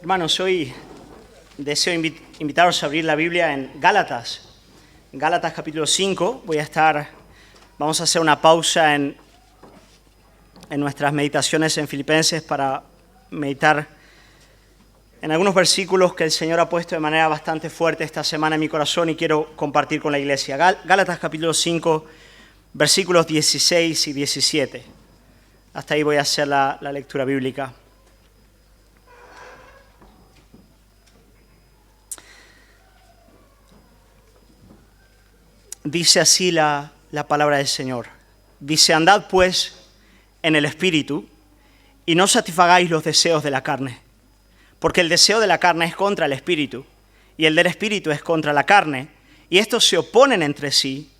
Hermanos, hoy deseo invitaros a abrir la Biblia en Gálatas capítulo 5. Vamos a hacer una pausa en nuestras meditaciones en Filipenses para meditar en algunos versículos que el Señor ha puesto de manera bastante fuerte esta semana en mi corazón y quiero compartir con la iglesia. Gálatas capítulo 5, versículos 16 y 17. Hasta ahí voy a hacer la lectura bíblica. Dice así la palabra del Señor. Dice, andad pues en el Espíritu y no satisfagáis los deseos de la carne, porque el deseo de la carne es contra el Espíritu y el del Espíritu es contra la carne, y estos se oponen entre sí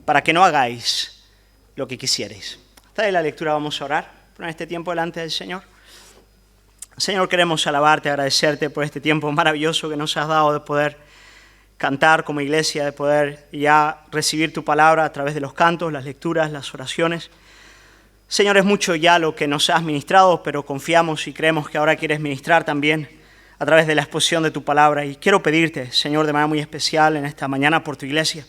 para que no hagáis lo que quisierais. Hasta ahí la lectura. Vamos a orar, poner este tiempo delante del Señor. Señor, queremos alabarte, agradecerte por este tiempo maravilloso que nos has dado de poder cantar como iglesia, de poder ya recibir tu palabra a través de los cantos, las lecturas, las oraciones. Señor, es mucho ya lo que nos has ministrado, pero confiamos y creemos que ahora quieres ministrar también a través de la exposición de tu palabra. Y quiero pedirte, Señor, de manera muy especial en esta mañana por tu iglesia,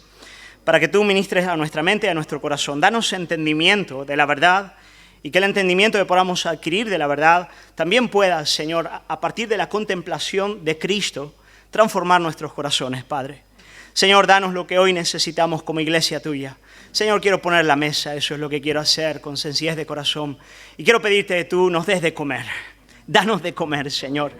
para que tú ministres a nuestra mente y a nuestro corazón. Danos entendimiento de la verdad y que el entendimiento que podamos adquirir de la verdad también pueda, Señor, a partir de la contemplación de Cristo, transformar nuestros corazones, Padre. Señor, danos lo que hoy necesitamos como iglesia tuya. Señor, quiero poner la mesa, eso es lo que quiero hacer con sencillez de corazón. Y quiero pedirte que tú nos des de comer. Danos de comer, Señor.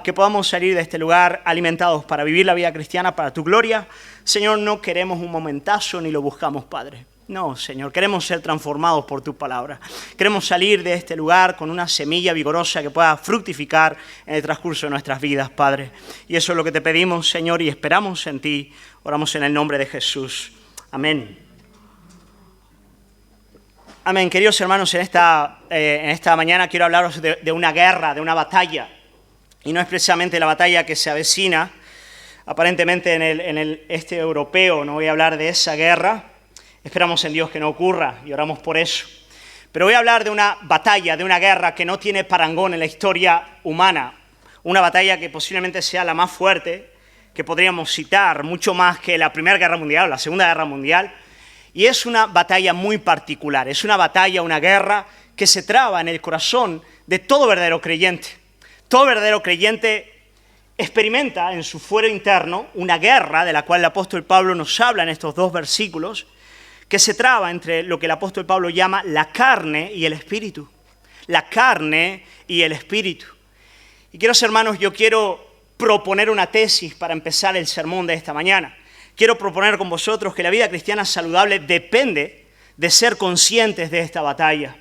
Que podamos salir de este lugar alimentados para vivir la vida cristiana para tu gloria. Señor, no queremos un momentazo ni lo buscamos, Padre. No, Señor, queremos ser transformados por tu palabra. Queremos salir de este lugar con una semilla vigorosa que pueda fructificar en el transcurso de nuestras vidas, Padre. Y eso es lo que te pedimos, Señor, y esperamos en ti. Oramos en el nombre de Jesús. Amén. Amén. Queridos hermanos, en esta mañana quiero hablaros de una guerra, de una batalla. Y no es precisamente la batalla que se avecina, aparentemente en el este europeo. No voy a hablar de esa guerra. Esperamos en Dios que no ocurra y oramos por eso. Pero voy a hablar de una batalla, de una guerra que no tiene parangón en la historia humana. Una batalla que posiblemente sea la más fuerte que podríamos citar, mucho más que la Primera Guerra Mundial o la Segunda Guerra Mundial. Y es una batalla muy particular, es una batalla, una guerra que se traba en el corazón de todo verdadero creyente. Todo verdadero creyente experimenta en su fuero interno una guerra de la cual el apóstol Pablo nos habla en estos dos versículos, que se traba entre lo que el apóstol Pablo llama la carne y el espíritu. La carne y el espíritu. Y queridos hermanos, yo quiero proponer una tesis para empezar el sermón de esta mañana. Quiero proponer con vosotros que la vida cristiana saludable depende de ser conscientes de esta batalla.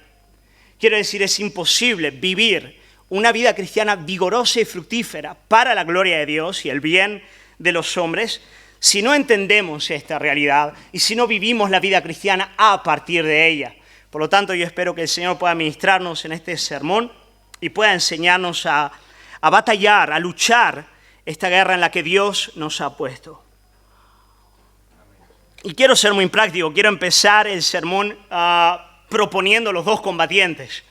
Quiero decir, es imposible vivir una vida cristiana vigorosa y fructífera para la gloria de Dios y el bien de los hombres si no entendemos esta realidad y si no vivimos la vida cristiana a partir de ella. Por lo tanto, yo espero que el Señor pueda ministrarnos en este sermón y pueda enseñarnos a batallar, a luchar esta guerra en la que Dios nos ha puesto. Y quiero ser muy práctico, quiero empezar el sermón proponiendo los dos combatientes.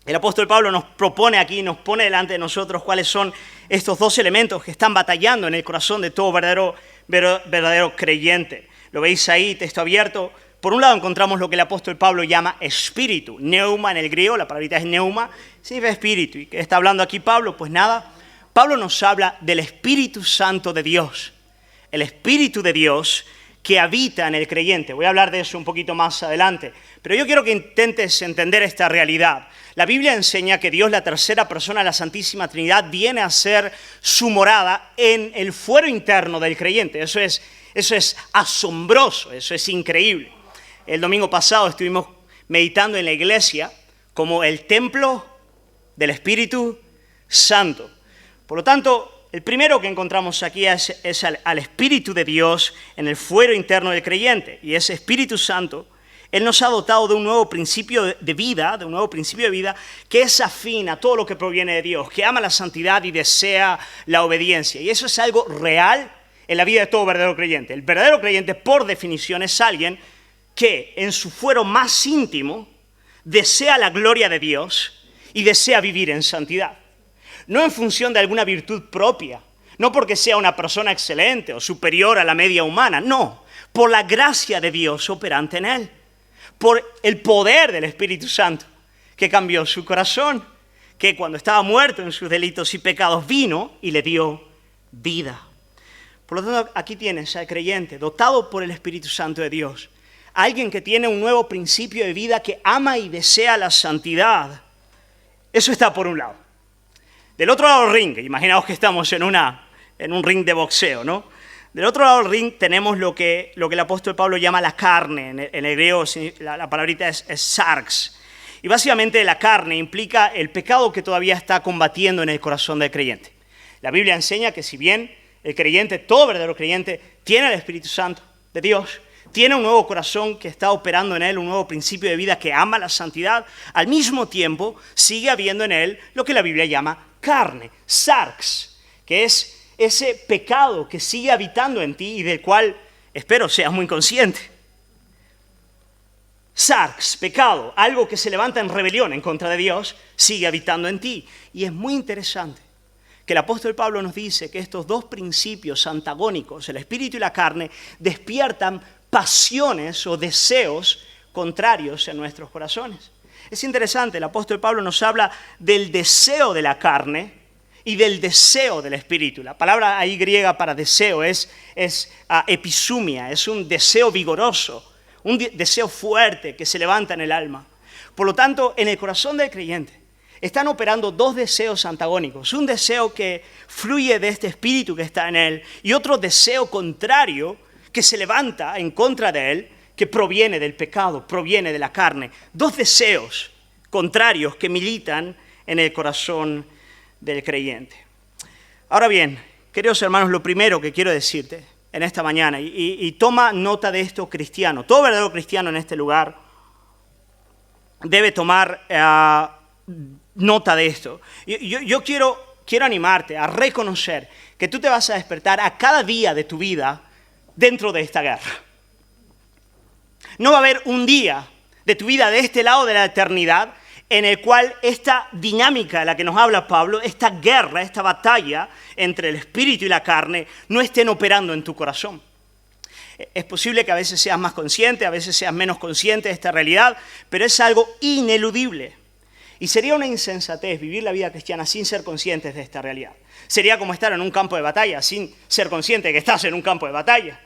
El apóstol Pablo nos propone aquí, nos pone delante de nosotros cuáles son estos dos elementos que están batallando en el corazón de todo verdadero creyente. Lo veis ahí, texto abierto. Por un lado encontramos lo que el apóstol Pablo llama espíritu. Neuma en el griego, la palabrita es neuma, significa espíritu. ¿Y qué está hablando aquí Pablo? Pues nada, Pablo nos habla del Espíritu Santo de Dios. El Espíritu de Dios que habita en el creyente. Voy a hablar de eso un poquito más adelante. Pero yo quiero que intentes entender esta realidad. La Biblia enseña que Dios, la tercera persona de la Santísima Trinidad, viene a ser su morada en el fuero interno del creyente. Eso es asombroso, eso es increíble. El domingo pasado estuvimos meditando en la iglesia como el templo del Espíritu Santo. Por lo tanto, el primero que encontramos aquí es al Espíritu de Dios en el fuero interno del creyente. Y ese Espíritu Santo, Él nos ha dotado de un nuevo principio de vida, que es afín a todo lo que proviene de Dios, que ama la santidad y desea la obediencia. Y eso es algo real en la vida de todo verdadero creyente. El verdadero creyente, por definición, es alguien que en su fuero más íntimo desea la gloria de Dios y desea vivir en santidad. no en función de alguna virtud propia, no porque sea una persona excelente o superior a la media humana, no, por la gracia de Dios operante en él, por el poder del Espíritu Santo que cambió su corazón, que cuando estaba muerto en sus delitos y pecados vino y le dio vida. Por lo tanto, aquí tienes al creyente dotado por el Espíritu Santo de Dios, alguien que tiene un nuevo principio de vida, que ama y desea la santidad. Eso está por un lado. Del otro lado del ring, imaginaos que estamos en un ring de boxeo, ¿no? Del otro lado del ring tenemos lo que el apóstol Pablo llama la carne. En el griego la palabrita es sarx. Y básicamente la carne implica el pecado que todavía está combatiendo en el corazón del creyente. La Biblia enseña que si bien el creyente, todo verdadero creyente, tiene el Espíritu Santo de Dios, tiene un nuevo corazón que está operando en él, un nuevo principio de vida que ama la santidad, al mismo tiempo sigue habiendo en él lo que la Biblia llama carne, sarx, que es ese pecado que sigue habitando en ti y del cual espero seas muy consciente. Sarx, pecado, algo que se levanta en rebelión en contra de Dios, sigue habitando en ti. Y es muy interesante que el apóstol Pablo nos dice que estos dos principios antagónicos, el espíritu y la carne, despiertan pasiones o deseos contrarios en nuestros corazones. Es interesante, el apóstol Pablo nos habla del deseo de la carne y del deseo del espíritu. La palabra ahí griega para deseo es episumia, es un deseo vigoroso, un deseo fuerte que se levanta en el alma. Por lo tanto, en el corazón del creyente están operando dos deseos antagónicos. Un deseo que fluye de este espíritu que está en él y otro deseo contrario que se levanta en contra de él, que proviene del pecado, proviene de la carne. Dos deseos contrarios que militan en el corazón del creyente. Ahora bien, queridos hermanos, lo primero que quiero decirte en esta mañana, y toma nota de esto, cristiano, todo verdadero cristiano en este lugar debe tomar nota de esto. Yo quiero animarte a reconocer que tú te vas a despertar a cada día de tu vida dentro de esta guerra. No va a haber un día de tu vida de este lado de la eternidad en el cual esta dinámica de la que nos habla Pablo, esta guerra, esta batalla entre el espíritu y la carne, no estén operando en tu corazón. Es posible que a veces seas más consciente, a veces seas menos consciente de esta realidad, pero es algo ineludible. Y sería una insensatez vivir la vida cristiana sin ser conscientes de esta realidad. Sería como estar en un campo de batalla sin ser consciente de que estás en un campo de batalla.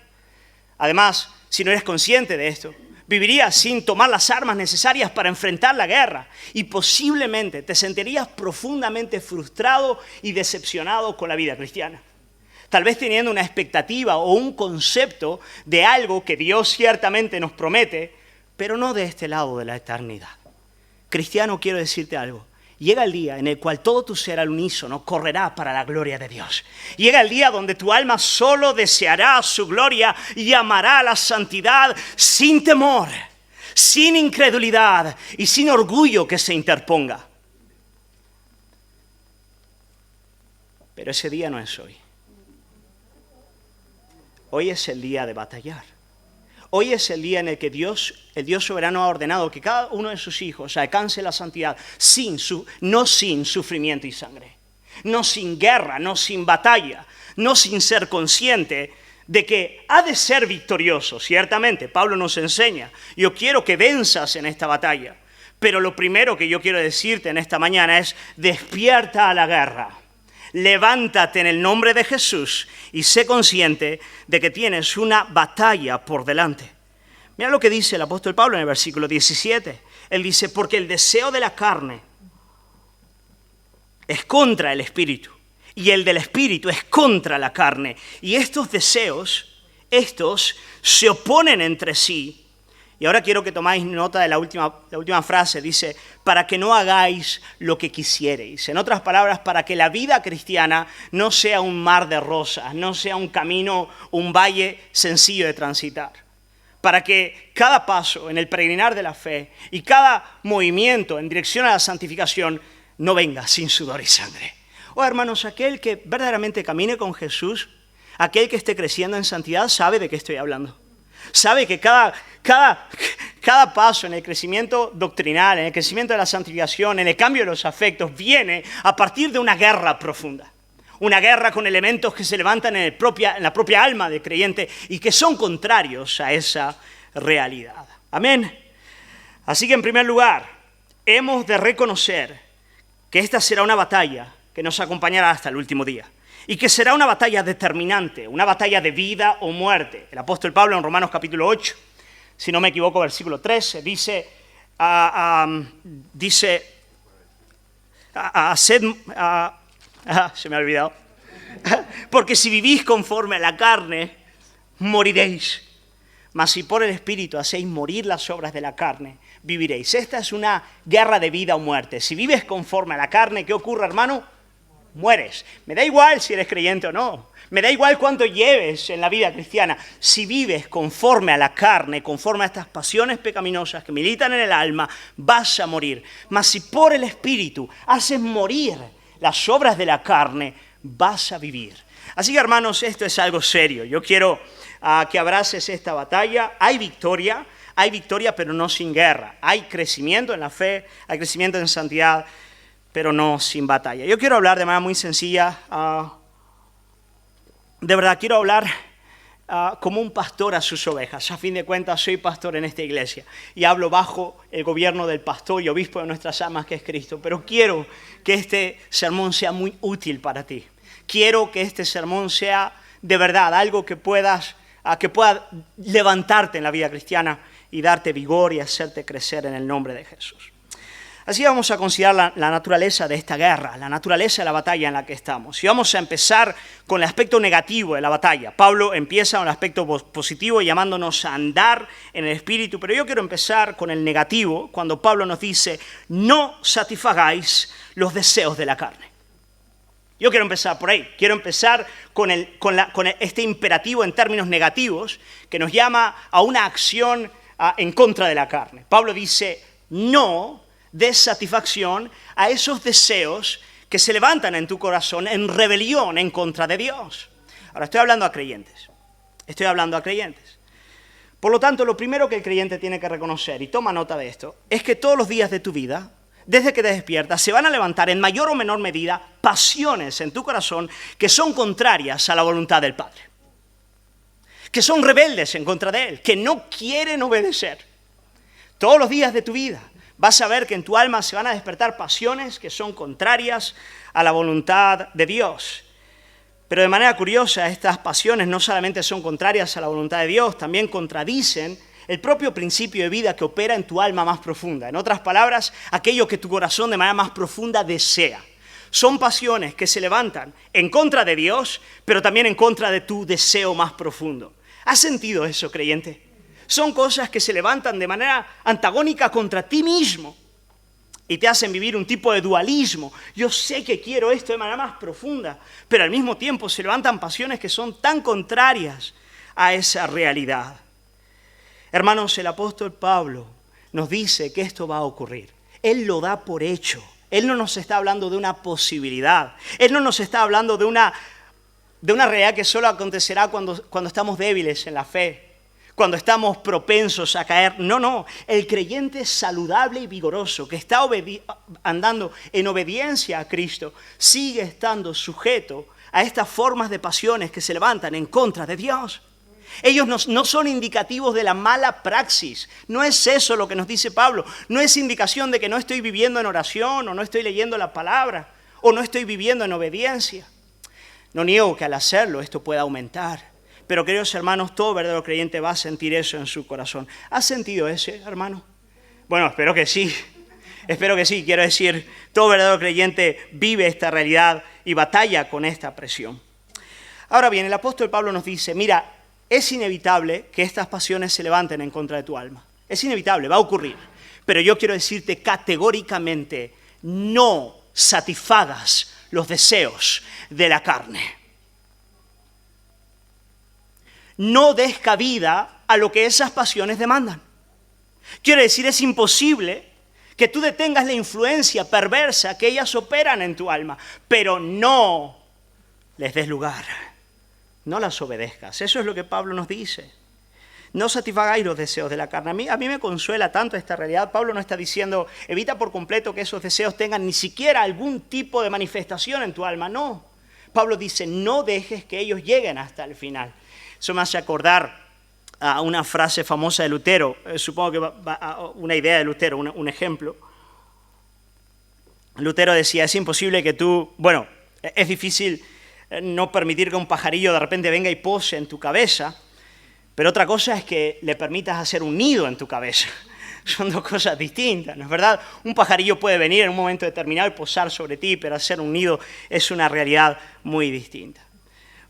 Además, si no eres consciente de esto, vivirías sin tomar las armas necesarias para enfrentar la guerra y posiblemente te sentirías profundamente frustrado y decepcionado con la vida cristiana. Tal vez teniendo una expectativa o un concepto de algo que Dios ciertamente nos promete, pero no de este lado de la eternidad. Cristiano, quiero decirte algo. Llega el día en el cual todo tu ser al unísono correrá para la gloria de Dios. Llega el día donde tu alma solo deseará su gloria y amará la santidad sin temor, sin incredulidad y sin orgullo que se interponga. Pero ese día no es hoy. Hoy es el día de batallar. Hoy es el día en el que el Dios soberano ha ordenado que cada uno de sus hijos alcance la santidad no sin sufrimiento y sangre, no sin guerra, no sin batalla, no sin ser consciente de que ha de ser victorioso. Ciertamente, Pablo nos enseña, yo quiero que venzas en esta batalla, pero lo primero que yo quiero decirte en esta mañana es: despierta a la guerra. Levántate en el nombre de Jesús y sé consciente de que tienes una batalla por delante. Mira lo que dice el apóstol Pablo en el versículo 17. Él dice, porque el deseo de la carne es contra el espíritu y el del espíritu es contra la carne. Y estos deseos, se oponen entre sí. Y ahora quiero que tomáis nota de la última frase. Dice, para que no hagáis lo que quisierais. En otras palabras, para que la vida cristiana no sea un mar de rosas, no sea un camino, un valle sencillo de transitar. Para que cada paso en el peregrinar de la fe y cada movimiento en dirección a la santificación no venga sin sudor y sangre. Oh, hermanos, aquel que verdaderamente camine con Jesús, aquel que esté creciendo en santidad, sabe de qué estoy hablando. Sabe que cada Cada paso en el crecimiento doctrinal, en el crecimiento de la santificación, en el cambio de los afectos, viene a partir de una guerra profunda. Una guerra con elementos que se levantan en la propia alma del creyente y que son contrarios a esa realidad. Amén. Así que en primer lugar, hemos de reconocer que esta será una batalla que nos acompañará hasta el último día y que será una batalla determinante, una batalla de vida o muerte. El apóstol Pablo en Romanos capítulo 8, si no me equivoco, versículo 13, dice, se me ha olvidado, porque si vivís conforme a la carne, moriréis. Mas si por el Espíritu hacéis morir las obras de la carne, viviréis. Esta es una guerra de vida o muerte. Si vives conforme a la carne, ¿qué ocurre, hermano? Mueres. Me da igual si eres creyente o no. Me da igual cuánto lleves en la vida cristiana. Si vives conforme a la carne, conforme a estas pasiones pecaminosas que militan en el alma, vas a morir. Mas si por el Espíritu haces morir las obras de la carne, vas a vivir. Así que, hermanos, esto es algo serio. Yo quiero que abraces esta batalla. Hay victoria, pero no sin guerra. Hay crecimiento en la fe, hay crecimiento en santidad, pero no sin batalla. Yo quiero hablar de manera muy sencilla. De verdad, quiero hablar como un pastor a sus ovejas. A fin de cuentas, soy pastor en esta iglesia y hablo bajo el gobierno del pastor y obispo de nuestras almas, que es Cristo. Pero quiero que este sermón sea muy útil para ti. Quiero que este sermón sea de verdad algo que pueda levantarte en la vida cristiana y darte vigor y hacerte crecer en el nombre de Jesús. Así vamos a considerar la naturaleza de esta guerra, la naturaleza de la batalla en la que estamos. Y vamos a empezar con el aspecto negativo de la batalla. Pablo empieza con el aspecto positivo llamándonos a andar en el Espíritu, pero yo quiero empezar con el negativo cuando Pablo nos dice, no satisfagáis los deseos de la carne. Yo quiero empezar por ahí, quiero empezar con este imperativo en términos negativos que nos llama a una acción en contra de la carne. Pablo dice, no des satisfacción a esos deseos que se levantan en tu corazón en rebelión en contra de Dios. Ahora estoy hablando a creyentes. Por lo tanto, lo primero que el creyente tiene que reconocer, y toma nota de esto, es que todos los días de tu vida, desde que te despiertas, se van a levantar en mayor o menor medida pasiones en tu corazón que son contrarias a la voluntad del Padre, que son rebeldes en contra de Él, que no quieren obedecer. Todos los días de tu vida vas a ver que en tu alma se van a despertar pasiones que son contrarias a la voluntad de Dios. Pero de manera curiosa, estas pasiones no solamente son contrarias a la voluntad de Dios, también contradicen el propio principio de vida que opera en tu alma más profunda. En otras palabras, aquello que tu corazón de manera más profunda desea. Son pasiones que se levantan en contra de Dios, pero también en contra de tu deseo más profundo. ¿Has sentido eso, creyente? Son cosas que se levantan de manera antagónica contra ti mismo y te hacen vivir un tipo de dualismo. Yo sé que quiero esto de manera más profunda, pero al mismo tiempo se levantan pasiones que son tan contrarias a esa realidad. Hermanos, el apóstol Pablo nos dice que esto va a ocurrir. Él lo da por hecho. Él no nos está hablando de una posibilidad. Él no nos está hablando de una realidad que solo acontecerá cuando estamos débiles en la fe, cuando estamos propensos a caer. No. El creyente saludable y vigoroso que está andando en obediencia a Cristo sigue estando sujeto a estas formas de pasiones que se levantan en contra de Dios. Ellos no son indicativos de la mala praxis. No es eso lo que nos dice Pablo. No es indicación de que no estoy viviendo en oración o no estoy leyendo la palabra o no estoy viviendo en obediencia. No niego que al hacerlo esto pueda aumentar. Pero, queridos hermanos, todo verdadero creyente va a sentir eso en su corazón. ¿Has sentido ese, hermano? Bueno, espero que sí. Quiero decir, todo verdadero creyente vive esta realidad y batalla con esta presión. Ahora bien, el apóstol Pablo nos dice, mira, es inevitable que estas pasiones se levanten en contra de tu alma. Es inevitable, va a ocurrir. Pero yo quiero decirte categóricamente, no satisfagas los deseos de la carne. No des cabida a lo que esas pasiones demandan. Quiero decir, es imposible que tú detengas la influencia perversa que ellas operan en tu alma, pero no les des lugar. No las obedezcas. Eso es lo que Pablo nos dice. No satisfagáis los deseos de la carne. A mí me consuela tanto esta realidad. Pablo no está diciendo, evita por completo que esos deseos tengan ni siquiera algún tipo de manifestación en tu alma. No. Pablo dice, no dejes que ellos lleguen hasta el final. Eso me hace acordar a una frase famosa de Lutero. Supongo que una idea de Lutero, un ejemplo. Lutero decía, es imposible que tú... Bueno, es difícil no permitir que un pajarillo de repente venga y pose en tu cabeza. Pero otra cosa es que le permitas hacer un nido en tu cabeza. Son dos cosas distintas, ¿no es verdad? Un pajarillo puede venir en un momento determinado y posar sobre ti, pero hacer un nido es una realidad muy distinta.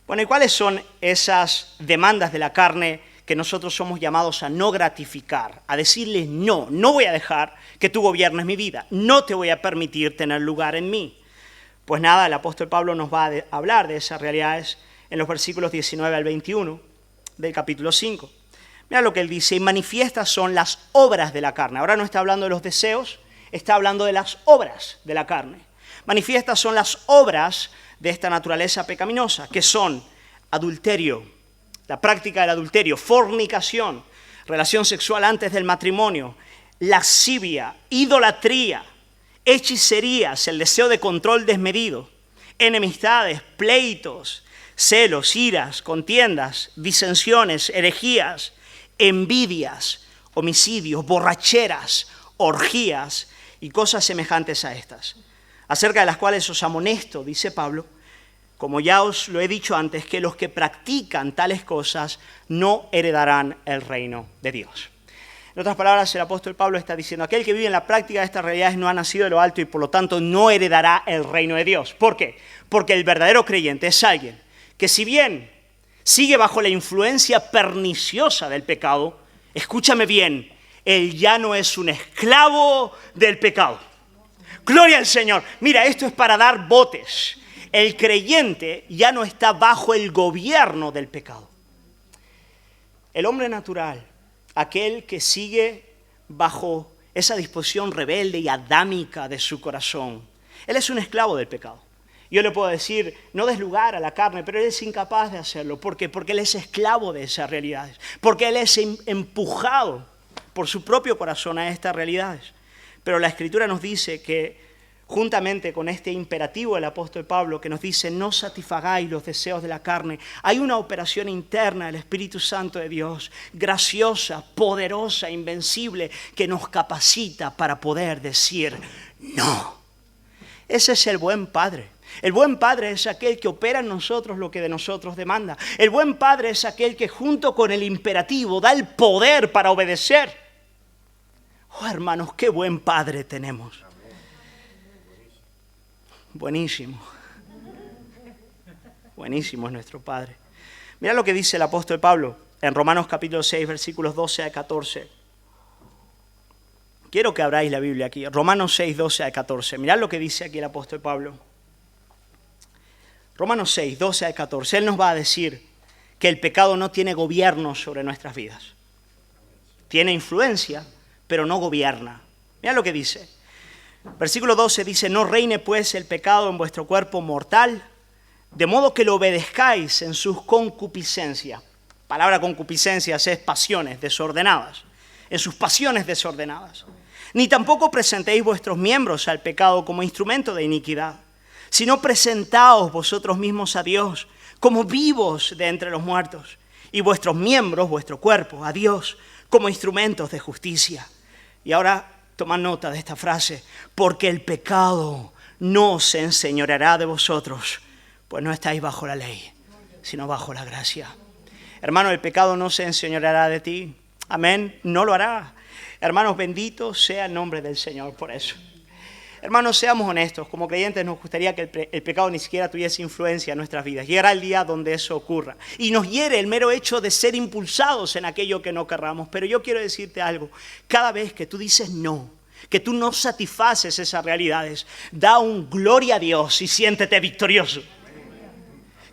Bueno, ¿y cuáles son esas demandas de la carne que nosotros somos llamados a no gratificar? A decirles, no voy a dejar que tú gobiernes mi vida, no te voy a permitir tener lugar en mí. Pues nada, el apóstol Pablo nos va a hablar de esas realidades en los versículos 19 al 21. Del capítulo 5. Mira lo que él dice, y manifiestas son las obras de la carne. Ahora no está hablando de los deseos, está hablando de las obras de la carne. Manifiestas son las obras de esta naturaleza pecaminosa, que son adulterio, la práctica del adulterio, fornicación, relación sexual antes del matrimonio, lascivia, idolatría, hechicerías, el deseo de control desmedido, enemistades, pleitos, celos, iras, contiendas, disensiones, herejías, envidias, homicidios, borracheras, orgías y cosas semejantes a estas, acerca de las cuales os amonesto, dice Pablo, como ya os lo he dicho antes, que los que practican tales cosas no heredarán el reino de Dios. En otras palabras, el apóstol Pablo está diciendo, aquel que vive en la práctica de estas realidades no ha nacido de lo alto y por lo tanto no heredará el reino de Dios. ¿Por qué? Porque el verdadero creyente es alguien que si bien sigue bajo la influencia perniciosa del pecado, escúchame bien, él ya no es un esclavo del pecado. Gloria al Señor. Mira, esto es para dar botes. El creyente ya no está bajo el gobierno del pecado. El hombre natural, aquel que sigue bajo esa disposición rebelde y adámica de su corazón, él es un esclavo del pecado. Yo le puedo decir, no des lugar a la carne, pero él es incapaz de hacerlo. ¿Por qué? Porque él es esclavo de esas realidades. Porque él es empujado por su propio corazón a estas realidades. Pero la Escritura nos dice que, juntamente con este imperativo del apóstol Pablo, que nos dice, no satisfagáis los deseos de la carne, hay una operación interna del Espíritu Santo de Dios, graciosa, poderosa, invencible, que nos capacita para poder decir no. Ese es el buen Padre. El buen padre es aquel que opera en nosotros lo que de nosotros demanda. El buen padre es aquel que junto con el imperativo da el poder para obedecer. Oh, hermanos, qué buen padre tenemos. Buenísimo. Buenísimo es nuestro Padre. Mira lo que dice el apóstol Pablo en Romanos capítulo 6, versículos 12 a 14. Quiero que abráis la Biblia aquí. Romanos 6, 12 a 14. Mirad lo que dice aquí el apóstol Pablo. Romanos 6, 12 al 14, él nos va a decir que el pecado no tiene gobierno sobre nuestras vidas. Tiene influencia, pero no gobierna. Mira lo que dice. Versículo 12 dice, no reine pues el pecado en vuestro cuerpo mortal, de modo que lo obedezcáis en sus concupiscencias. Palabra concupiscencias es pasiones desordenadas. En sus pasiones desordenadas. Ni tampoco presentéis vuestros miembros al pecado como instrumento de iniquidad, sino presentaos vosotros mismos a Dios como vivos de entre los muertos, y vuestros miembros, vuestro cuerpo, a Dios como instrumentos de justicia. Y ahora toma nota de esta frase, porque el pecado no se enseñoreará de vosotros, pues no estáis bajo la ley, sino bajo la gracia. Hermano, el pecado no se enseñoreará de ti. Amén, no lo hará. Hermanos, bendito sea el nombre del Señor por eso. Hermanos, seamos honestos, como creyentes nos gustaría que el pecado ni siquiera tuviese influencia en nuestras vidas. Llegará el día donde eso ocurra. Y nos hiere el mero hecho de ser impulsados en aquello que no querramos. Pero yo quiero decirte algo, cada vez que tú dices no, que tú no satisfaces esas realidades, da un gloria a Dios y siéntete victorioso.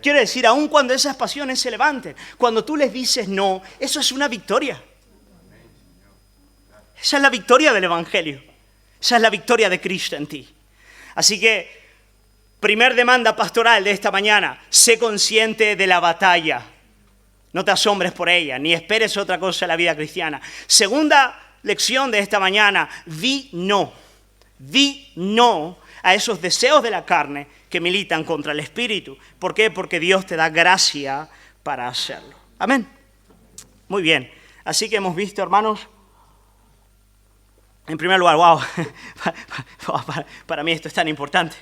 Quiero decir, aun cuando esas pasiones se levanten, cuando tú les dices no, eso es una victoria. Esa es la victoria del Evangelio. Esa es la victoria de Cristo en ti. Así que, primer demanda pastoral de esta mañana, sé consciente de la batalla. No te asombres por ella, ni esperes otra cosa en la vida cristiana. Segunda lección de esta mañana, di no. Di no a esos deseos de la carne que militan contra el Espíritu. ¿Por qué? Porque Dios te da gracia para hacerlo. Amén. Muy bien. Así que hemos visto, hermanos, en primer lugar, wow, para mí esto es tan importante.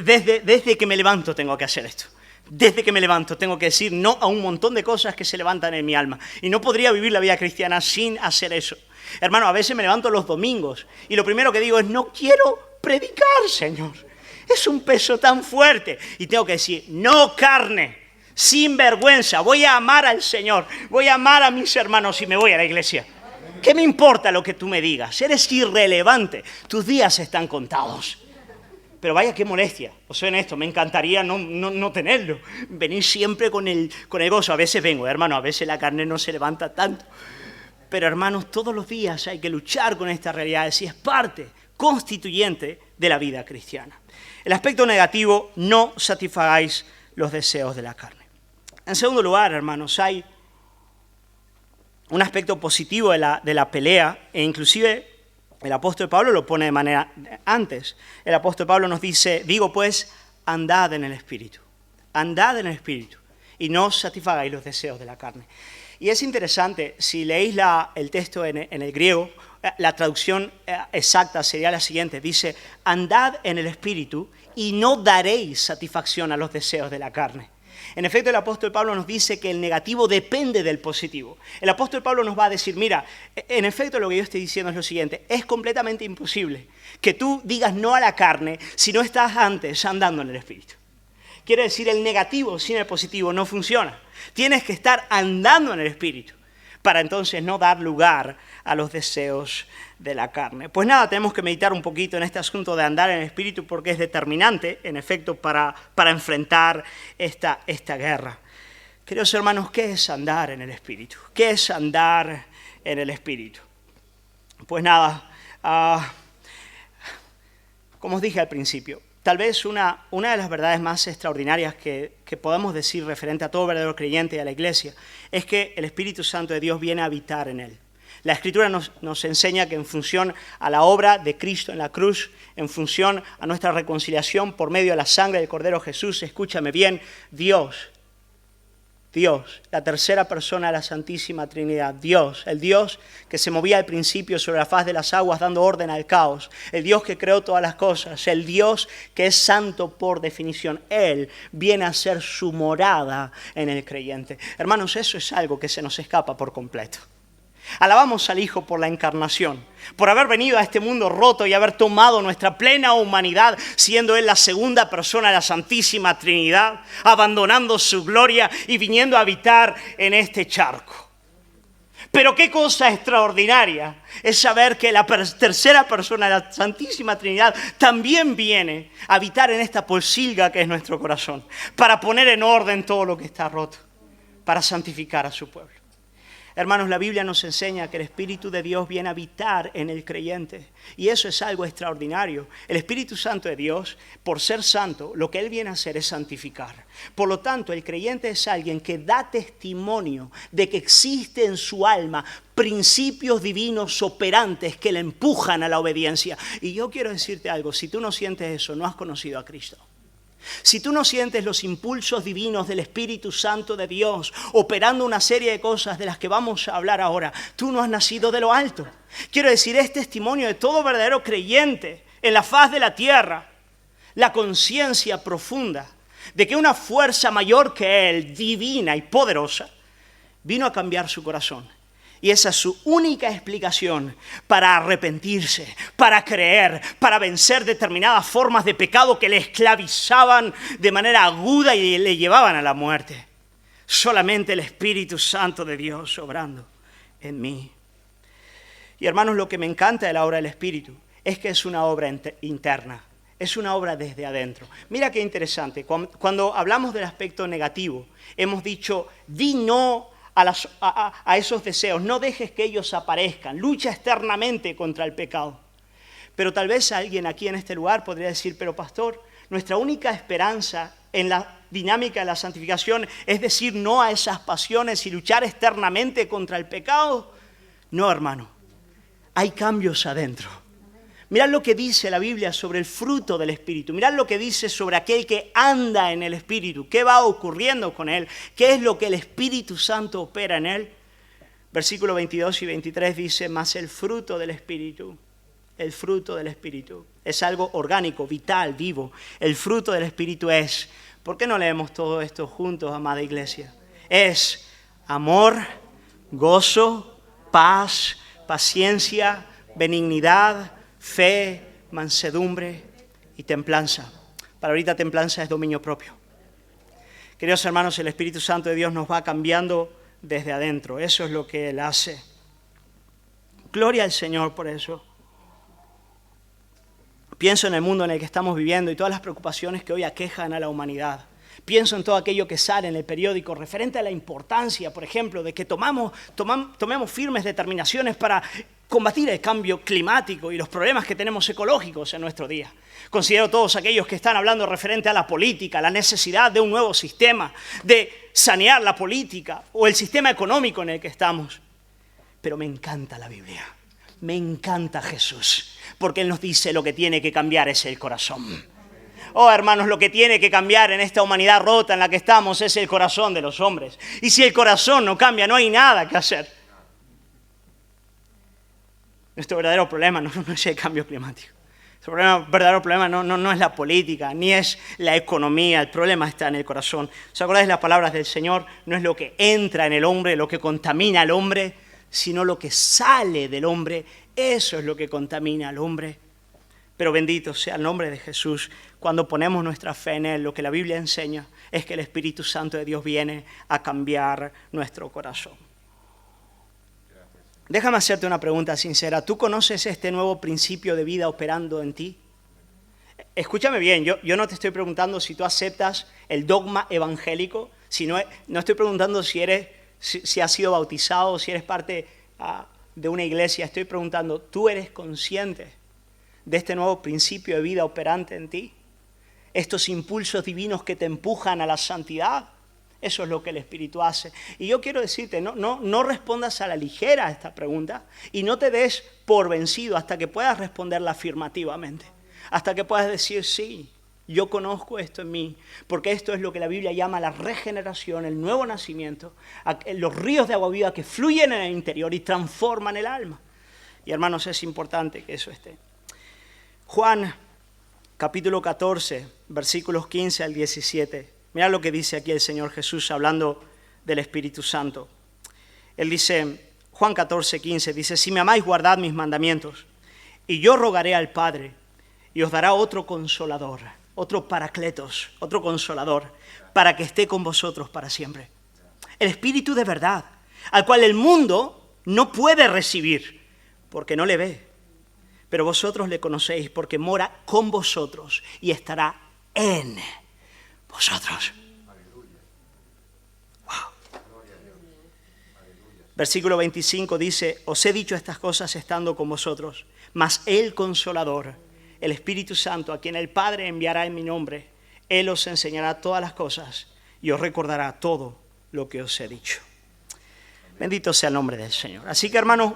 Desde que me levanto tengo que hacer esto. Desde que me levanto tengo que decir no a un montón de cosas que se levantan en mi alma. Y no podría vivir la vida cristiana sin hacer eso. Hermano, a veces me levanto los domingos y lo primero que digo es no quiero predicar, Señor. Es un peso tan fuerte. Y tengo que decir, no carne, sin vergüenza. Voy a amar al Señor. Voy a amar a mis hermanos y me voy a la iglesia. ¿Qué me importa lo que tú me digas? Eres irrelevante. Tus días están contados. Pero vaya qué molestia. Os soy honesto, me encantaría no tenerlo. Venir siempre con el gozo. A veces vengo, hermano, a veces la carne no se levanta tanto. Pero hermanos, todos los días hay que luchar con esta realidad. Y es parte constituyente de la vida cristiana. El aspecto negativo, no satisfagáis los deseos de la carne. En segundo lugar, hermanos, hay un aspecto positivo de la pelea, e inclusive el apóstol Pablo lo pone de manera antes. El apóstol Pablo nos dice, digo pues, andad en el Espíritu. Andad en el Espíritu y no satisfagáis los deseos de la carne. Y es interesante, si leéis el texto en el griego, la traducción exacta sería la siguiente. Dice, andad en el Espíritu y no daréis satisfacción a los deseos de la carne. En efecto, el apóstol Pablo nos dice que el negativo depende del positivo. El apóstol Pablo nos va a decir, mira, en efecto lo que yo estoy diciendo es lo siguiente, es completamente imposible que tú digas no a la carne si no estás antes andando en el Espíritu. Quiere decir, el negativo sin el positivo no funciona. Tienes que estar andando en el Espíritu para entonces no dar lugar a los deseos de la carne. Pues nada, tenemos que meditar un poquito en este asunto de andar en el Espíritu porque es determinante, en efecto, para enfrentar esta guerra. Queridos hermanos, ¿qué es andar en el Espíritu? ¿Qué es andar en el Espíritu? Pues nada, como os dije al principio, tal vez una de las verdades más extraordinarias que podemos decir referente a todo verdadero creyente y a la iglesia es que el Espíritu Santo de Dios viene a habitar en él. La Escritura nos enseña que en función a la obra de Cristo en la cruz, en función a nuestra reconciliación por medio de la sangre del Cordero Jesús, escúchame bien, Dios, la tercera persona de la Santísima Trinidad, Dios, el Dios que se movía al principio sobre la faz de las aguas dando orden al caos, el Dios que creó todas las cosas, el Dios que es santo por definición, Él viene a ser su morada en el creyente. Hermanos, eso es algo que se nos escapa por completo. Alabamos al Hijo por la encarnación, por haber venido a este mundo roto y haber tomado nuestra plena humanidad, siendo Él la segunda persona de la Santísima Trinidad, abandonando su gloria y viniendo a habitar en este charco. Pero qué cosa extraordinaria es saber que la tercera persona de la Santísima Trinidad también viene a habitar en esta pocilga que es nuestro corazón, para poner en orden todo lo que está roto, para santificar a su pueblo. Hermanos, la Biblia nos enseña que el Espíritu de Dios viene a habitar en el creyente. Y eso es algo extraordinario. El Espíritu Santo de Dios, por ser santo, lo que Él viene a hacer es santificar. Por lo tanto, el creyente es alguien que da testimonio de que existe en su alma principios divinos operantes que le empujan a la obediencia. Y yo quiero decirte algo, si tú no sientes eso, no has conocido a Cristo. Si tú no sientes los impulsos divinos del Espíritu Santo de Dios operando una serie de cosas de las que vamos a hablar ahora, tú no has nacido de lo alto. Quiero decir, es testimonio de todo verdadero creyente en la faz de la tierra, la conciencia profunda de que una fuerza mayor que él, divina y poderosa, vino a cambiar su corazón. Y esa es su única explicación para arrepentirse, para creer, para vencer determinadas formas de pecado que le esclavizaban de manera aguda y le llevaban a la muerte. Solamente el Espíritu Santo de Dios obrando en mí. Y hermanos, lo que me encanta de la obra del Espíritu es que es una obra interna, es una obra desde adentro. Mira qué interesante, cuando hablamos del aspecto negativo, hemos dicho, di no a esos deseos, no dejes que ellos aparezcan, lucha externamente contra el pecado. Pero tal vez alguien aquí en este lugar podría decir, pero pastor, nuestra única esperanza en la dinámica de la santificación es decir no a esas pasiones y luchar externamente contra el pecado. No, hermano, hay cambios adentro. Mirad lo que dice la Biblia sobre el fruto del Espíritu. Mirad lo que dice sobre aquel que anda en el Espíritu. ¿Qué va ocurriendo con él? ¿Qué es lo que el Espíritu Santo opera en él? Versículos 22 y 23 dice, mas el fruto del Espíritu es algo orgánico, vital, vivo. El fruto del Espíritu es, ¿por qué no leemos todo esto juntos, amada iglesia? Es amor, gozo, paz, paciencia, benignidad, fe, mansedumbre y templanza. Para ahorita templanza es dominio propio. Queridos hermanos, el Espíritu Santo de Dios nos va cambiando desde adentro. Eso es lo que Él hace. Gloria al Señor por eso. Pienso en el mundo en el que estamos viviendo y todas las preocupaciones que hoy aquejan a la humanidad. Pienso en todo aquello que sale en el periódico referente a la importancia, por ejemplo, de que tomemos firmes determinaciones para combatir el cambio climático y los problemas que tenemos ecológicos en nuestro día. Considero todos aquellos que están hablando referente a la política, la necesidad de un nuevo sistema, de sanear la política o el sistema económico en el que estamos. Pero me encanta la Biblia, me encanta Jesús, porque Él nos dice lo que tiene que cambiar es el corazón. Oh, hermanos, lo que tiene que cambiar en esta humanidad rota en la que estamos es el corazón de los hombres. Y si el corazón no cambia, no hay nada que hacer. Nuestro verdadero problema no es el cambio climático. Nuestro verdadero problema no es la política, ni es la economía. El problema está en el corazón. ¿Os acordáis las palabras del Señor? No es lo que entra en el hombre, lo que contamina al hombre, sino lo que sale del hombre. Eso es lo que contamina al hombre. Pero bendito sea el nombre de Jesús. Cuando ponemos nuestra fe en Él, lo que la Biblia enseña es que el Espíritu Santo de Dios viene a cambiar nuestro corazón. Déjame hacerte una pregunta sincera. ¿Tú conoces este nuevo principio de vida operando en ti? Escúchame bien, yo no te estoy preguntando si tú aceptas el dogma evangélico, no estoy preguntando si has sido bautizado, si eres parte de una iglesia. Estoy preguntando, ¿tú eres consciente de este nuevo principio de vida operante en ti? Estos impulsos divinos que te empujan a la santidad. Eso es lo que el Espíritu hace. Y yo quiero decirte, no respondas a la ligera a esta pregunta y no te des por vencido hasta que puedas responderla afirmativamente. Hasta que puedas decir, sí, yo conozco esto en mí. Porque esto es lo que la Biblia llama la regeneración, el nuevo nacimiento, los ríos de agua viva que fluyen en el interior y transforman el alma. Y hermanos, es importante que eso esté. Juan, capítulo 14, versículos 15 al 17. Mirad lo que dice aquí el Señor Jesús hablando del Espíritu Santo. Él dice, Juan 14, 15, dice, si me amáis, guardad mis mandamientos, y yo rogaré al Padre, y os dará otro consolador, otro paracletos, otro consolador, para que esté con vosotros para siempre. El Espíritu de verdad, al cual el mundo no puede recibir, porque no le ve. Pero vosotros le conocéis porque mora con vosotros y estará en vosotros. Wow. Versículo 25 dice, os he dicho estas cosas estando con vosotros, mas el Consolador, el Espíritu Santo, a quien el Padre enviará en mi nombre, Él os enseñará todas las cosas y os recordará todo lo que os he dicho. Bendito sea el nombre del Señor. Así que, hermanos,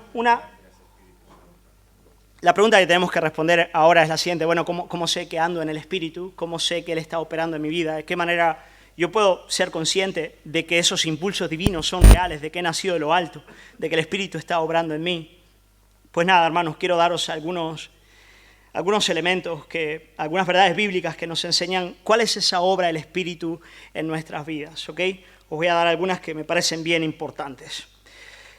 la pregunta que tenemos que responder ahora es la siguiente. Bueno, ¿cómo sé que ando en el Espíritu? ¿Cómo sé que Él está operando en mi vida? ¿De qué manera yo puedo ser consciente de que esos impulsos divinos son reales, de que he nacido de lo alto, de que el Espíritu está obrando en mí? Pues nada, hermanos, quiero daros algunos elementos, algunas verdades bíblicas que nos enseñan cuál es esa obra del Espíritu en nuestras vidas, ¿ok? Os voy a dar algunas que me parecen bien importantes.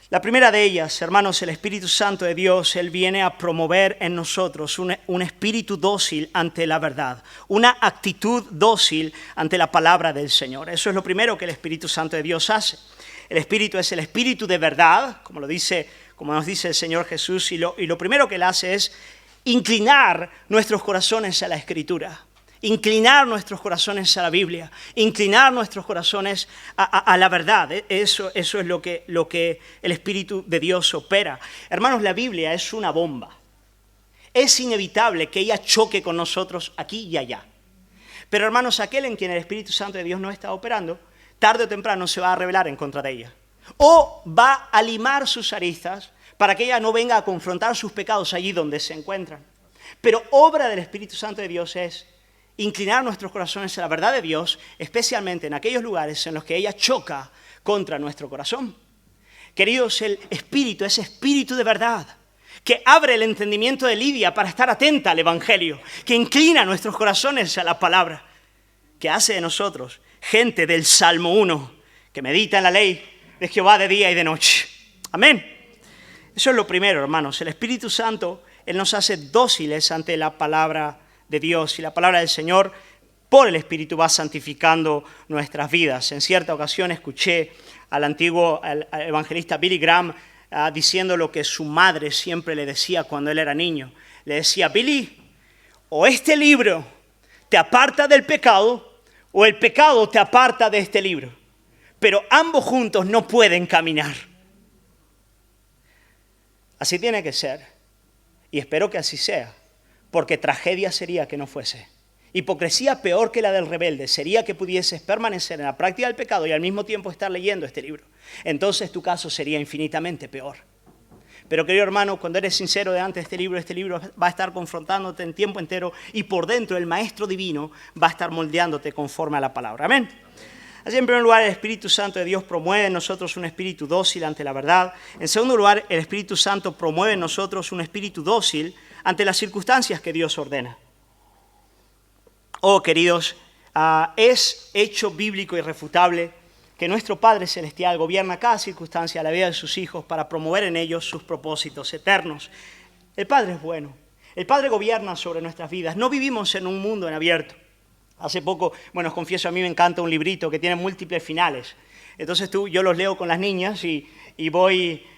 La primera de ellas, hermanos, el Espíritu Santo de Dios, Él viene a promover en nosotros un espíritu dócil ante la verdad, una actitud dócil ante la palabra del Señor. Eso es lo primero que el Espíritu Santo de Dios hace. El Espíritu es el Espíritu de verdad, como nos dice el Señor Jesús, y lo primero que Él hace es inclinar nuestros corazones a la Escritura. Inclinar nuestros corazones a la Biblia, inclinar nuestros corazones a la verdad. Eso es lo que el Espíritu de Dios opera. Hermanos, la Biblia es una bomba. Es inevitable que ella choque con nosotros aquí y allá. Pero hermanos, aquel en quien el Espíritu Santo de Dios no está operando, tarde o temprano se va a rebelar en contra de ella. O va a limar sus aristas para que ella no venga a confrontar sus pecados allí donde se encuentran. Pero obra del Espíritu Santo de Dios es inclinar nuestros corazones a la verdad de Dios, especialmente en aquellos lugares en los que ella choca contra nuestro corazón. Queridos, el Espíritu es Espíritu de verdad, que abre el entendimiento de Lidia para estar atenta al Evangelio, que inclina nuestros corazones a la palabra, que hace de nosotros gente del Salmo 1, que medita en la ley de Jehová de día y de noche. Amén. Eso es lo primero, hermanos. El Espíritu Santo, Él nos hace dóciles ante la palabra de Dios, y la palabra del Señor por el Espíritu va santificando nuestras vidas. En cierta ocasión escuché al antiguo al evangelista Billy Graham diciendo lo que su madre siempre le decía cuando él era niño. Le decía: Billy, o este libro te aparta del pecado, o el pecado te aparta de este libro. Pero ambos juntos no pueden caminar. Así tiene que ser. Y espero que así sea, porque tragedia sería que no fuese. Hipocresía peor que la del rebelde sería que pudieses permanecer en la práctica del pecado y al mismo tiempo estar leyendo este libro. Entonces tu caso sería infinitamente peor. Pero querido hermano, cuando eres sincero delante de este libro va a estar confrontándote en tiempo entero y por dentro el Maestro Divino va a estar moldeándote conforme a la palabra. Amén. Así, en primer lugar, el Espíritu Santo de Dios promueve en nosotros un espíritu dócil ante la verdad. En segundo lugar, el Espíritu Santo promueve en nosotros un espíritu dócil ante las circunstancias que Dios ordena. Oh, queridos, es hecho bíblico irrefutable que nuestro Padre Celestial gobierna cada circunstancia de la vida de sus hijos para promover en ellos sus propósitos eternos. El Padre es bueno. El Padre gobierna sobre nuestras vidas. No vivimos en un mundo en abierto. Hace poco, bueno, os confieso, a mí me encanta un librito que tiene múltiples finales. Entonces yo los leo con las niñas y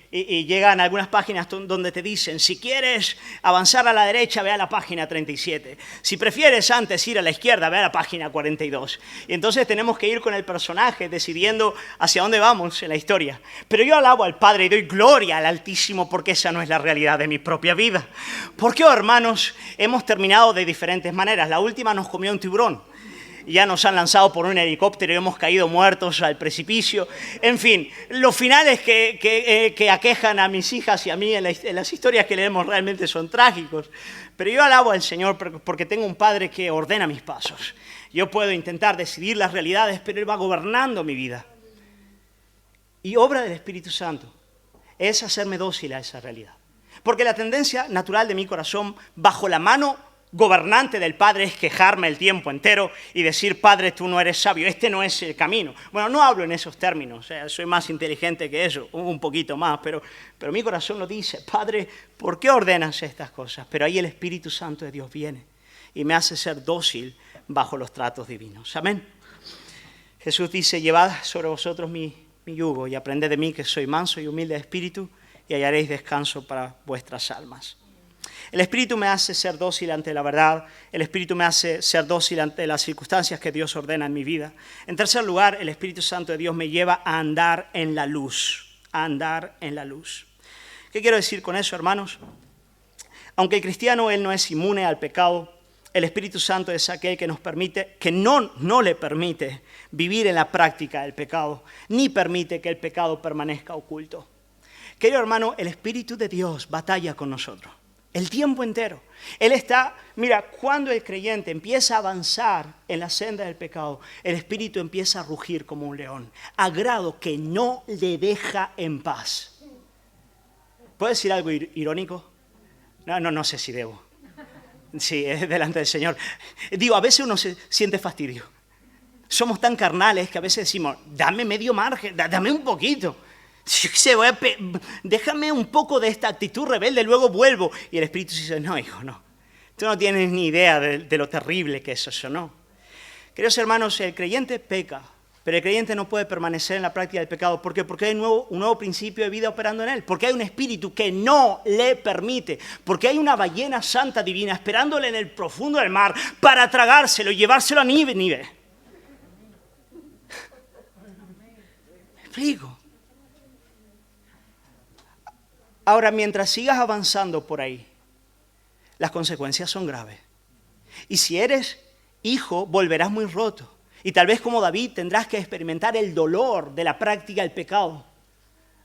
llegan algunas páginas donde te dicen: si quieres avanzar a la derecha, ve a la página 37. Si prefieres antes ir a la izquierda, ve a la página 42. Y entonces tenemos que ir con el personaje decidiendo hacia dónde vamos en la historia. Pero yo alabo al Padre y doy gloria al Altísimo porque esa no es la realidad de mi propia vida. Porque, hermanos, hemos terminado de diferentes maneras. La última nos comió un tiburón. Ya nos han lanzado por un helicóptero y hemos caído muertos al precipicio. En fin, los finales que aquejan a mis hijas y a mí en las historias que leemos realmente son trágicos. Pero yo alabo al Señor porque tengo un Padre que ordena mis pasos. Yo puedo intentar decidir las realidades, pero Él va gobernando mi vida. Y obra del Espíritu Santo es hacerme dócil a esa realidad. Porque la tendencia natural de mi corazón, bajo la mano gobernante del Padre, es quejarme el tiempo entero y decir: Padre, tú no eres sabio, este no es el camino. Bueno, no hablo en esos términos, soy más inteligente que eso, un poquito más, pero mi corazón lo dice: Padre, ¿por qué ordenas estas cosas? Pero ahí el Espíritu Santo de Dios viene y me hace ser dócil bajo los tratos divinos. Amén. Jesús dice: llevad sobre vosotros mi yugo y aprended de mí, que soy manso y humilde de espíritu, y hallaréis descanso para vuestras almas. El Espíritu me hace ser dócil ante la verdad. El Espíritu me hace ser dócil ante las circunstancias que Dios ordena en mi vida. En tercer lugar, el Espíritu Santo de Dios me lleva a andar en la luz. A andar en la luz. ¿Qué quiero decir con eso, hermanos? Aunque el cristiano, él no es inmune al pecado, el Espíritu Santo es aquel que nos permite, que no le permite vivir en la práctica del pecado, ni permite que el pecado permanezca oculto. Querido hermano, el Espíritu de Dios batalla con nosotros el tiempo entero. Él está, mira, cuando el creyente empieza a avanzar en la senda del pecado, el Espíritu empieza a rugir como un león, a grado que no le deja en paz. ¿Puedo decir algo irónico? No sé si debo. Sí, es delante del Señor. Digo, a veces uno se siente fastidio. Somos tan carnales que a veces decimos: dame medio margen, dame un poquito. Déjame un poco de esta actitud rebelde, luego vuelvo. Y el Espíritu dice: no, hijo, no. Tú no tienes ni idea de lo terrible que es eso, ¿no? Queridos hermanos, el creyente peca, pero el creyente no puede permanecer en la práctica del pecado. ¿Por qué? Porque hay un nuevo principio de vida operando en él. Porque hay un espíritu que no le permite. Porque hay una ballena santa divina esperándole en el profundo del mar para tragárselo y llevárselo a Nínive. ¿Me explico? Ahora, mientras sigas avanzando por ahí, las consecuencias son graves. Y si eres hijo, volverás muy roto. Y tal vez como David tendrás que experimentar el dolor de la práctica del pecado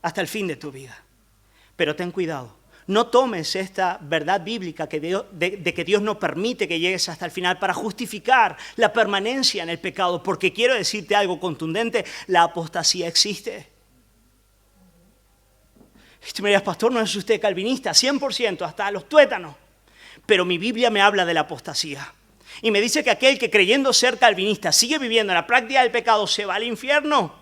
hasta el fin de tu vida. Pero ten cuidado, no tomes esta verdad bíblica de que Dios no permite que llegues hasta el final para justificar la permanencia en el pecado, porque quiero decirte algo contundente, la apostasía existe. Y tú me dirás, pastor, no es usted calvinista, 100%, hasta los tuétanos. Pero mi Biblia me habla de la apostasía. Y me dice que aquel que creyendo ser calvinista sigue viviendo en la práctica del pecado se va al infierno.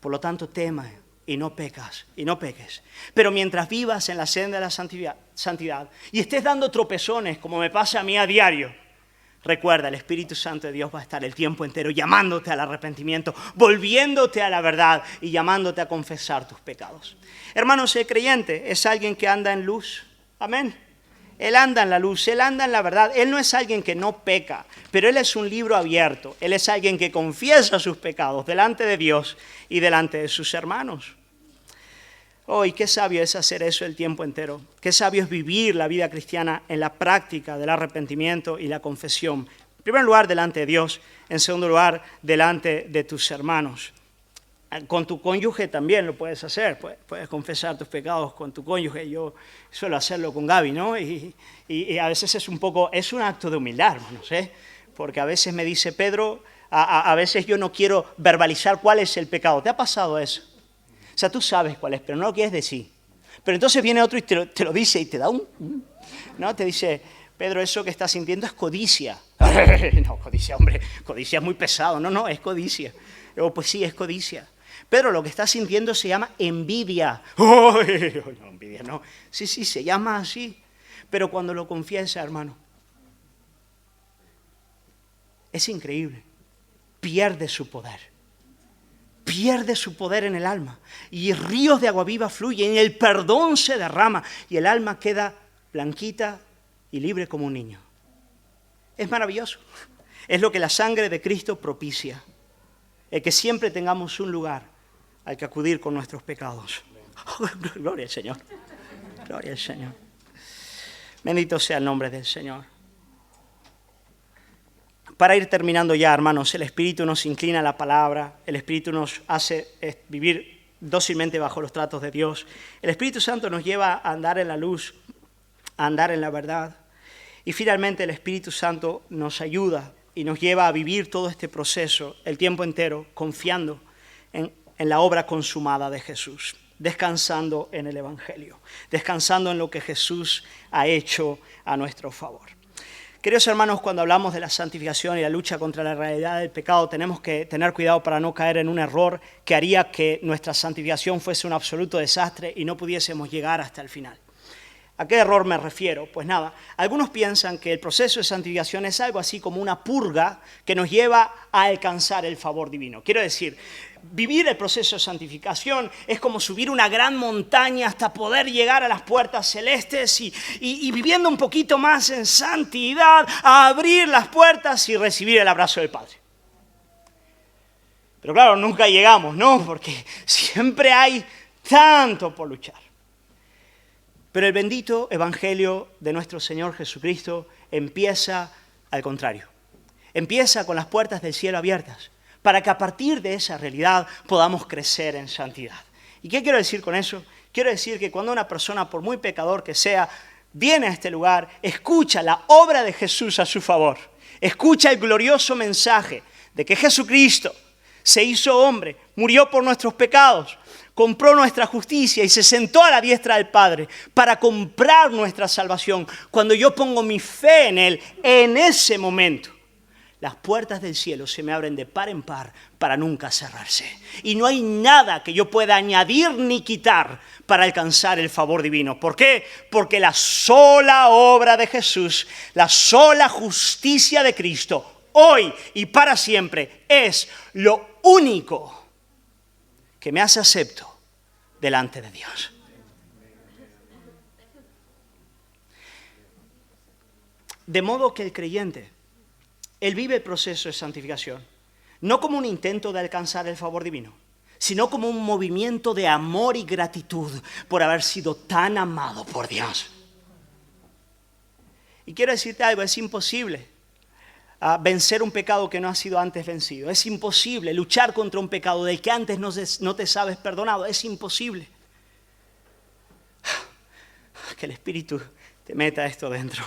Por lo tanto, tema y no peques. Pero mientras vivas en la senda de la santidad y estés dando tropezones, como me pasa a mí a diario, recuerda, el Espíritu Santo de Dios va a estar el tiempo entero llamándote al arrepentimiento, volviéndote a la verdad y llamándote a confesar tus pecados. Hermanos, el creyente es alguien que anda en luz. Amén. Él anda en la luz, Él anda en la verdad. Él no es alguien que no peca, pero Él es un libro abierto. Él es alguien que confiesa sus pecados delante de Dios y delante de sus hermanos. Oh, y qué sabio es hacer eso el tiempo entero. Qué sabio es vivir la vida cristiana en la práctica del arrepentimiento y la confesión. En primer lugar, delante de Dios. En segundo lugar, delante de tus hermanos. Con tu cónyuge también lo puedes hacer, puedes confesar tus pecados con tu cónyuge. Yo suelo hacerlo con Gaby, ¿no? Y a veces es un acto de humildad, hermanos, ¿eh? Porque a veces me dice Pedro, a veces yo no quiero verbalizar cuál es el pecado. ¿Te ha pasado eso? O sea, tú sabes cuál es, pero no lo quieres decir. Pero entonces viene otro y te lo dice y te da ¿no? Te dice, Pedro, eso que estás sintiendo es codicia. No, codicia, hombre, codicia es muy pesado. No, es codicia. Luego, pues sí, es codicia. Pedro, lo que estás sintiendo se llama envidia. No, envidia no. Sí, se llama así. Pero cuando lo confiesa, hermano, es increíble. Pierde su poder. Pierde su poder en el alma. Y ríos de agua viva fluyen y el perdón se derrama. Y el alma queda blanquita y libre como un niño. Es maravilloso. Es lo que la sangre de Cristo propicia. El que siempre tengamos un lugar al que acudir con nuestros pecados. Oh, gloria al Señor. Gloria al Señor. Bendito sea el nombre del Señor. Para ir terminando ya, hermanos, el Espíritu nos inclina a la palabra, el Espíritu nos hace vivir dócilmente bajo los tratos de Dios. El Espíritu Santo nos lleva a andar en la luz, a andar en la verdad. Y finalmente el Espíritu Santo nos ayuda y nos lleva a vivir todo este proceso el tiempo entero, confiando en la obra consumada de Jesús, descansando en el Evangelio, descansando en lo que Jesús ha hecho a nuestro favor. Queridos hermanos, cuando hablamos de la santificación y la lucha contra la realidad del pecado, tenemos que tener cuidado para no caer en un error que haría que nuestra santificación fuese un absoluto desastre y no pudiésemos llegar hasta el final. ¿A qué error me refiero? Pues nada, algunos piensan que el proceso de santificación es algo así como una purga que nos lleva a alcanzar el favor divino. Quiero decir, vivir el proceso de santificación es como subir una gran montaña hasta poder llegar a las puertas celestes y viviendo un poquito más en santidad, a abrir las puertas y recibir el abrazo del Padre. Pero claro, nunca llegamos, ¿no? Porque siempre hay tanto por luchar. Pero el bendito Evangelio de nuestro Señor Jesucristo empieza al contrario. Empieza con las puertas del cielo abiertas, para que a partir de esa realidad podamos crecer en santidad. ¿Y qué quiero decir con eso? Quiero decir que cuando una persona, por muy pecador que sea, viene a este lugar, escucha la obra de Jesús a su favor, escucha el glorioso mensaje de que Jesucristo se hizo hombre, murió por nuestros pecados, compró nuestra justicia y se sentó a la diestra del Padre para comprar nuestra salvación. Cuando yo pongo mi fe en Él, en ese momento, las puertas del cielo se me abren de par en par para nunca cerrarse. Y no hay nada que yo pueda añadir ni quitar para alcanzar el favor divino. ¿Por qué? Porque la sola obra de Jesús, la sola justicia de Cristo, hoy y para siempre, es lo único que me hace acepto delante de Dios. De modo que el creyente, él vive el proceso de santificación, no como un intento de alcanzar el favor divino, sino como un movimiento de amor y gratitud por haber sido tan amado por Dios. Y quiero decirte algo, es imposible vencer un pecado que no ha sido antes vencido. Es imposible luchar contra un pecado del que antes no te sabes perdonado. Es imposible. Que el Espíritu te meta esto dentro.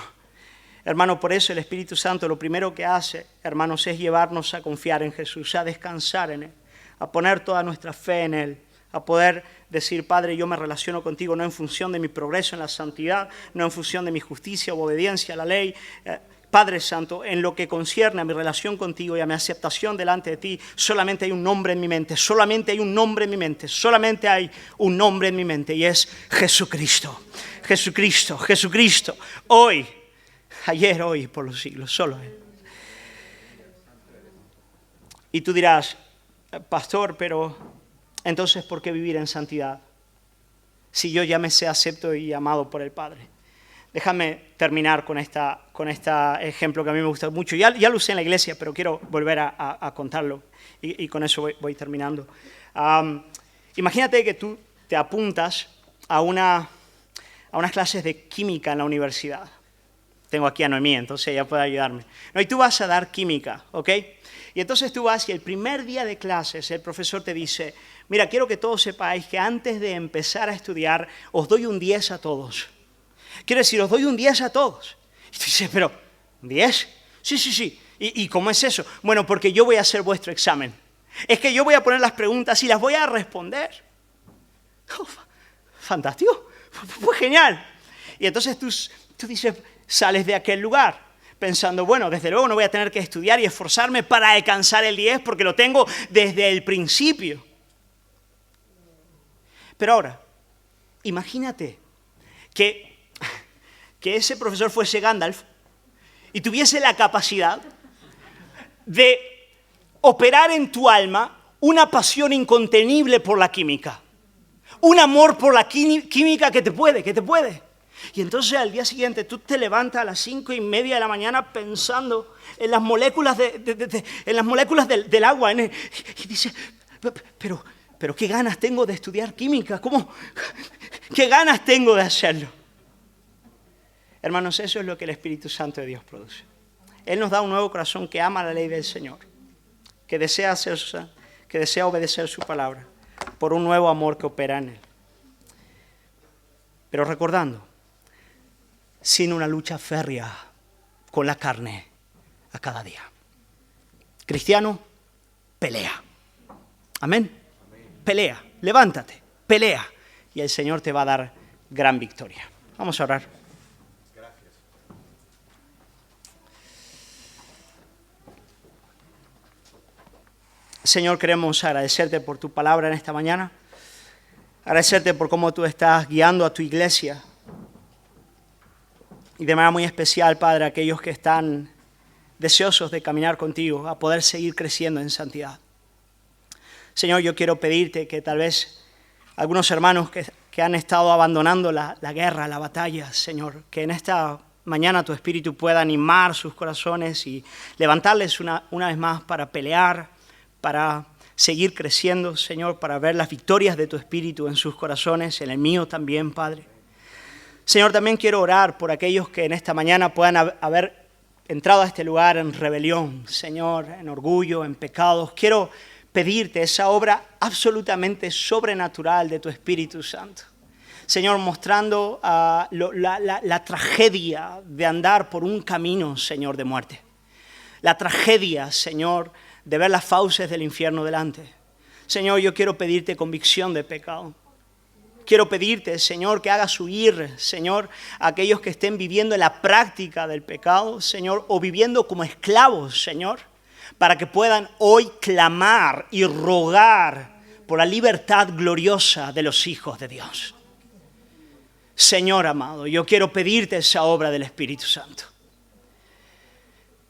Hermano, por eso el Espíritu Santo lo primero que hace, hermanos, es llevarnos a confiar en Jesús, a descansar en Él, a poner toda nuestra fe en Él, a poder decir, Padre, yo me relaciono contigo no en función de mi progreso en la santidad, no en función de mi justicia o obediencia a la ley. Padre Santo, en lo que concierne a mi relación contigo y a mi aceptación delante de ti, solamente hay un nombre en mi mente, solamente hay un nombre en mi mente, solamente hay un nombre en mi mente y es Jesucristo. Jesucristo, Jesucristo, hoy, ayer, hoy, por los siglos, solo Él. Y tú dirás, pastor, pero entonces, ¿por qué vivir en santidad? Si yo ya me sé acepto y amado por el Padre. Déjame terminar con este ejemplo que a mí me gusta mucho. Ya lo usé en la iglesia, pero quiero volver a contarlo. Y con eso voy terminando. Imagínate que tú te apuntas a unas clases de química en la universidad. Tengo aquí a Noemí, entonces ella puede ayudarme. No, y tú vas a dar química, ¿ok? Y entonces tú vas y el primer día de clases el profesor te dice, mira, quiero que todos sepáis que antes de empezar a estudiar os doy un 10 a todos. Quiero decir, os doy un 10 a todos. Y tú dices, pero, ¿10? Sí. ¿Y cómo es eso? Bueno, porque yo voy a hacer vuestro examen. Es que yo voy a poner las preguntas y las voy a responder. Oh, fantástico, pues genial. Y entonces tú dices, sales de aquel lugar pensando, bueno, desde luego no voy a tener que estudiar y esforzarme para alcanzar el 10 porque lo tengo desde el principio. Pero ahora, imagínate que ese profesor fuese Gandalf y tuviese la capacidad de operar en tu alma una pasión incontenible por la química, un amor por la química que te puede. Y entonces al día siguiente tú te levantas a las 5:30 de la mañana pensando en las moléculas, del agua y dices, pero qué ganas tengo de estudiar química, qué ganas tengo de hacerlo. Hermanos, eso es lo que el Espíritu Santo de Dios produce. Él nos da un nuevo corazón que ama la ley del Señor, que desea obedecer su palabra, por un nuevo amor que opera en Él. Pero recordando, sin una lucha férrea con la carne a cada día. Cristiano, pelea. Amén. Pelea, levántate, pelea. Y el Señor te va a dar gran victoria. Vamos a orar. Señor, queremos agradecerte por tu palabra en esta mañana. Agradecerte por cómo tú estás guiando a tu iglesia. Y de manera muy especial, Padre, a aquellos que están deseosos de caminar contigo, a poder seguir creciendo en santidad. Señor, yo quiero pedirte que tal vez algunos hermanos que han estado abandonando la guerra, la batalla, Señor, que en esta mañana tu Espíritu pueda animar sus corazones y levantarles una vez más para pelear, para seguir creciendo, Señor, para ver las victorias de tu Espíritu en sus corazones, en el mío también, Padre. Señor, también quiero orar por aquellos que en esta mañana puedan haber entrado a este lugar en rebelión, Señor, en orgullo, en pecados. Quiero pedirte esa obra absolutamente sobrenatural de tu Espíritu Santo. Señor, mostrando la tragedia de andar por un camino, Señor, de muerte. La tragedia, Señor, de ver las fauces del infierno delante. Señor, yo quiero pedirte convicción de pecado. Quiero pedirte, Señor, que hagas huir, Señor, a aquellos que estén viviendo en la práctica del pecado, Señor, o viviendo como esclavos, Señor, para que puedan hoy clamar y rogar por la libertad gloriosa de los hijos de Dios. Señor amado, yo quiero pedirte esa obra del Espíritu Santo.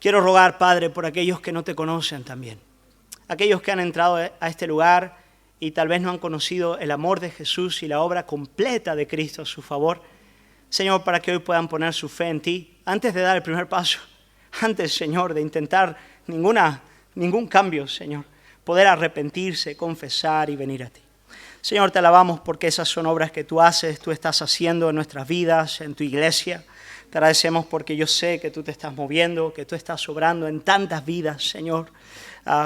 Quiero rogar, Padre, por aquellos que no te conocen también. Aquellos que han entrado a este lugar y tal vez no han conocido el amor de Jesús y la obra completa de Cristo a su favor. Señor, para que hoy puedan poner su fe en ti antes de dar el primer paso. Antes, Señor, de intentar ningún cambio, Señor. Poder arrepentirse, confesar y venir a ti. Señor, te alabamos porque esas son obras que tú haces, tú estás haciendo en nuestras vidas, en tu iglesia. Te agradecemos porque yo sé que tú te estás moviendo, que tú estás obrando en tantas vidas, Señor,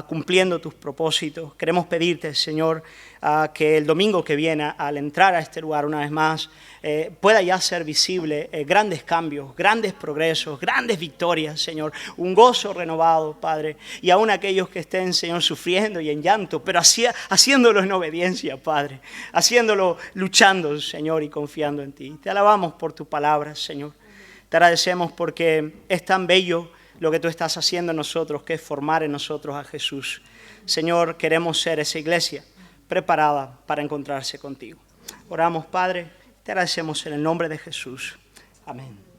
cumpliendo tus propósitos. Queremos pedirte, Señor, que el domingo que viene, al entrar a este lugar una vez más, pueda ya ser visible grandes cambios, grandes progresos, grandes victorias, Señor. Un gozo renovado, Padre. Y aún aquellos que estén, Señor, sufriendo y en llanto, pero haciéndolo en obediencia, Padre. Haciéndolo luchando, Señor, y confiando en ti. Te alabamos por tu palabra, Señor. Te agradecemos porque es tan bello lo que tú estás haciendo en nosotros, que es formar en nosotros a Jesús. Señor, queremos ser esa iglesia preparada para encontrarse contigo. Oramos, Padre, te agradecemos en el nombre de Jesús. Amén.